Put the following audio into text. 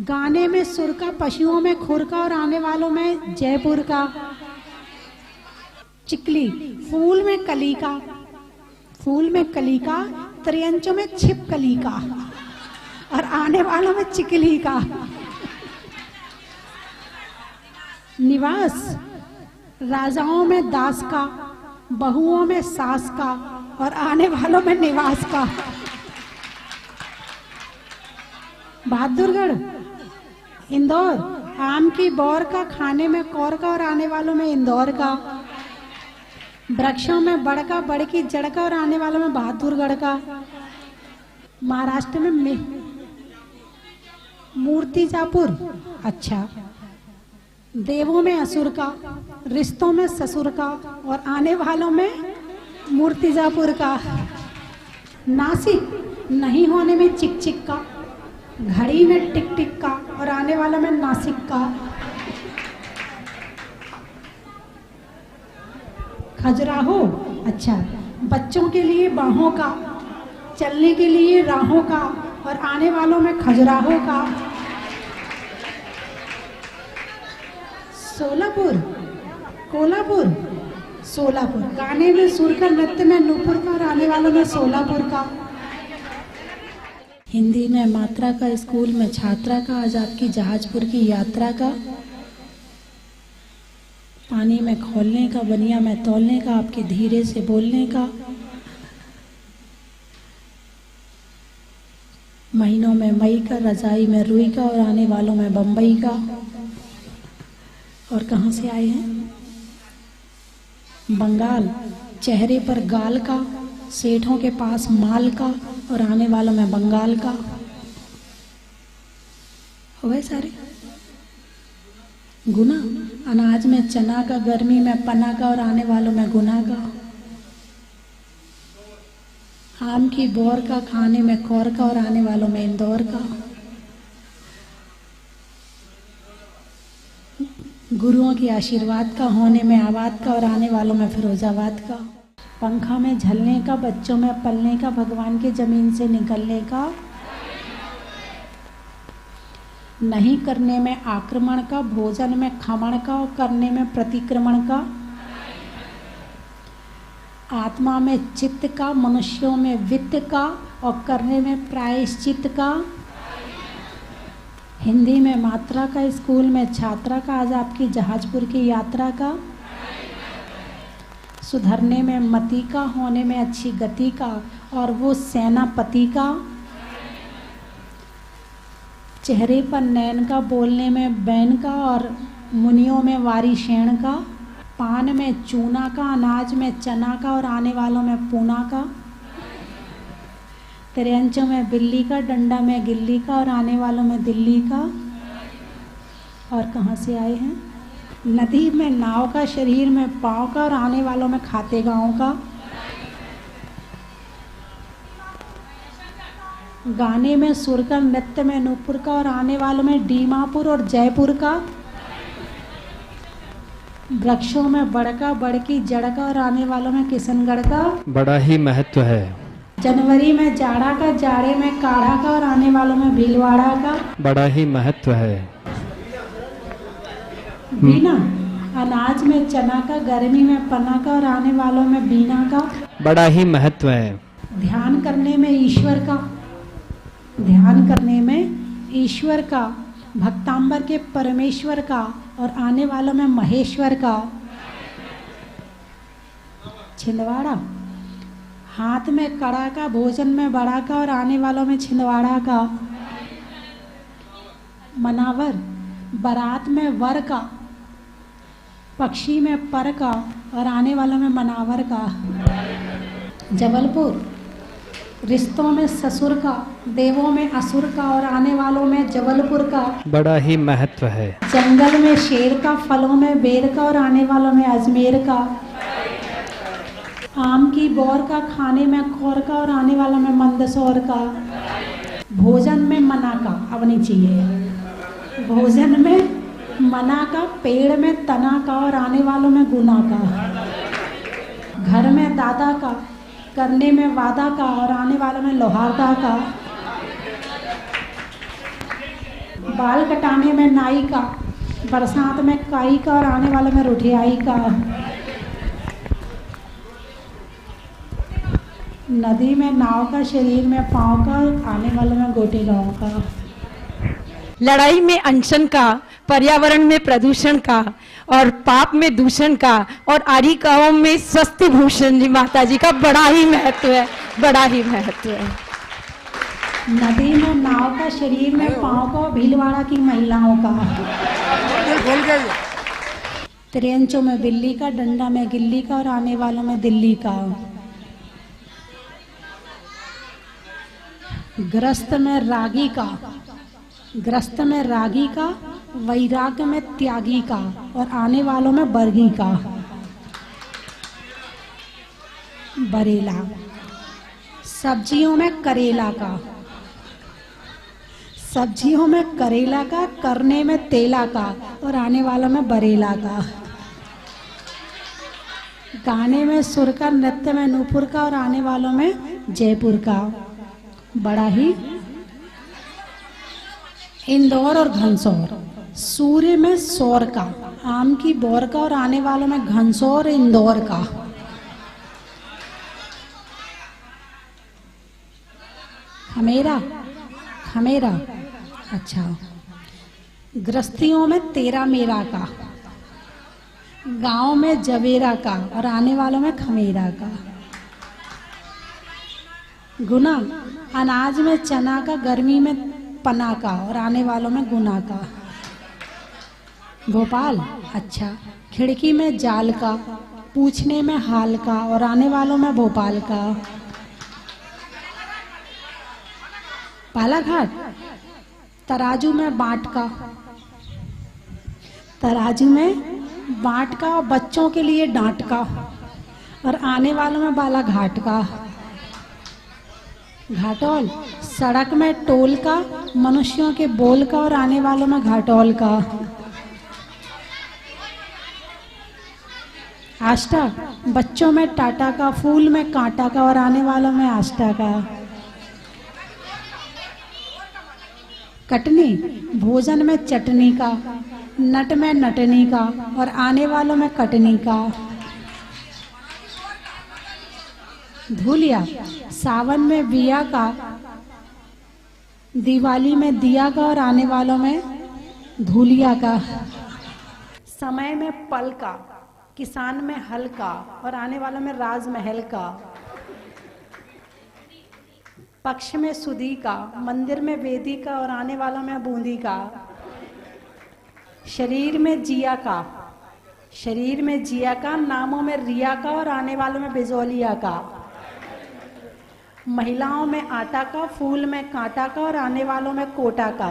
गाने में सुर का, पशुओं में खुर का और आने वालों में जयपुर का। चिकली, फूल में कली का, फूल में कली का, त्रियंचों में छिपकली का और आने वालों में चिकली का। निवास, राजाओं में दास का, बहुओं में सास का और आने वालों में निवास का। बहादुरगढ़, इंदौर, आम की बौर का, खाने में कौर का और आने वालों में इंदौर का। वृक्षों में बड़ का, बड़ की जड़ का और आने वालों में बहादुरगढ़ का। महाराष्ट्र में मूर्तिजापुर, अच्छा। देवों में असुर का, रिश्तों में ससुर का और आने वालों में मूर्तिजापुर का। नासिक, नहीं होने में चिक चिक का, घड़ी में टिक टिक का और आने वाला में नासिक का। खजुराहो, अच्छा, बच्चों के लिए बाहों का, चलने के लिए राहों का और आने वालों में खजुराहो का। सोलापुर, कोल्हापुर, सोलापुर, गाने में सुर का, नृत्य में नूपुर का और आने वालों में सोलापुर का। हिंदी में मात्रा का, स्कूल में छात्रा का, आज आपकी जहाजपुर की यात्रा का। पानी में खोलने का, बनिया में तौलने का, आपके धीरे से बोलने का। महीनों में मई का, रजाई में रुई का और आने वालों में बम्बई का। और कहाँ से आए हैं? बंगाल, चेहरे पर गाल का, सेठों के पास माल का और आने वालों में बंगाल का। हो गए सारे। गुना, अनाज में चना का, गर्मी में पना का और आने वालों में गुना का। आम की बौर का, खाने में कौर का और आने वालों में इंदौर का। गुरुओं के आशीर्वाद का, होने में आबाद का और आने वालों में फिरोजाबाद का। पंखा में झलने का, बच्चों में पलने का, भगवान के जमीन से निकलने का। नहीं करने में आक्रमण का, भोजन में खमण का और करने में प्रतिक्रमण का। आत्मा में चित्त का, मनुष्यों में वित्त का और करने में प्रायश्चित का। हिंदी में मात्रा का, स्कूल में छात्रा का, आज आपकी जहाजपुर की यात्रा का। सुधरने में मति का, होने में अच्छी गति का और वो सेनापति का। चेहरे पर नैन का, बोलने में बैन का और मुनियों में वारिशेण का। पान में चूना का, अनाज में चना का और आने वालों में पूना का। त्रियंचों में बिल्ली का, डंडा में गिल्ली का और आने वालों में दिल्ली का। और कहाँ से आए हैं? नदी में नाव का, शरीर में पाँव का और आने वालों में खाते गाँव का। गाने में सुर का, नृत्य में नूपुर का और आने वालों में दीमापुर और जयपुर का। वृक्षों में बड़का, बड़की जड़ का और आने वालों में किशनगढ़ का। बड़ा ही महत्व है। जनवरी में जाड़ा का, जाड़े में काढ़ा का और आने वालों में भीलवाड़ा का। बड़ा ही महत्व है। बीना, अनाज में चना का, गर्मी में पना का और आने वालों में बीना का। बड़ा ही महत्व है। ध्यान करने में ईश्वर का, ध्यान करने में ईश्वर का, भक्तांबर के परमेश्वर का और आने वालों में महेश्वर का। छिंदवाड़ा, हाथ में कड़ा का, भोजन में बड़ा का और आने वालों में छिंदवाड़ा का। मनावर, बारात में वर का, पक्षी में पर का और आने वालों में मनावर का। जबलपुर, रिश्तों में ससुर का, देवों में असुर का और आने वालों में जबलपुर का। बड़ा ही महत्व है। जंगल में शेर का, फलों में बेर का और आने वालों में अजमेर का। आम की बौर का, खाने में कौर का और आने वालों में मंदसौर का। भोजन में मना का, अब नहीं चाहिए। भोजन में मना का, पेड़ में तना का और आने वालों में गुना का। घर में दादा का, करने में वादा का और आने वालों में लोहारदा का। बाल कटाने में नाई का, बरसात में काई का और आने वाले में रुठियाई का। नदी में नाव का, शरीर में पाँव का, आने वाले में गोटे गाँव का। लड़ाई में अनशन का, पर्यावरण में प्रदूषण का और पाप में दूषण का और आरिकाओं में स्वस्ति भूषण जी माता जी का बड़ा ही महत्व है, बड़ा ही महत्व है। नदी में नाव का, शरीर में पाँव का, भीलवाड़ा की महिलाओं का। त्रियंचों में बिल्ली का, डंडा में गिल्ली का और आने वालों में दिल्ली का। ग्रस्त में रागी का, ग्रस्त में रागी का, वैराग्य में त्यागी का और आने वालों में बरगी का। बरेला, सब्जियों में करेला का, सब्जियों में करेला का, करने में तेला का और आने वालों में बरेला का। गाने में सुर का, नृत्य में नूपुर का और आने वालों में जयपुर का। बड़ा ही इंदौर और घनसौर, सूर्य में सौर का, आम की बौर का और आने वालों में घनसौर इंदौर का। खमेरा, खमेरा, अच्छा। गृहस्थियों में तेरा मेरा का, गांव में जवेरा का और आने वालों में खमेरा का। गुना, अनाज में चना का, गर्मी में पना का और आने वालों में गुना का। भोपाल, अच्छा। खिड़की में जाल का, पूछने में हाल का और आने वालों में भोपाल का। बालाघाट, तराजू में बाट का, तराजू में बाट का और बच्चों के लिए डांट का और आने वालों में बालाघाट का। घाटोल, सड़क में टोल का, मनुष्यों के बोल का और आने वालों में घाटोल का। आष्टा, बच्चों में टाटा का, फूल में कांटा का और आने वालों में आष्टा का। कटनी, भोजन में चटनी का, नट में नटनी का और आने वालों में कटनी का। धूलिया, सावन में बिया का, दिवाली में दिया का और आने वालों में धूलिया का। समय में पल का, किसान में हल का और आने वालों में राजमहल का। पक्ष में सुदी का, मंदिर में वेदी का और आने वालों में बूंदी का। शरीर में जिया का, शरीर में जिया का, नामों में रिया का और आने वालों में बिजौलिया का। महिलाओं में आटा का, फूल में कांटा का और आने वालों में कोटा का।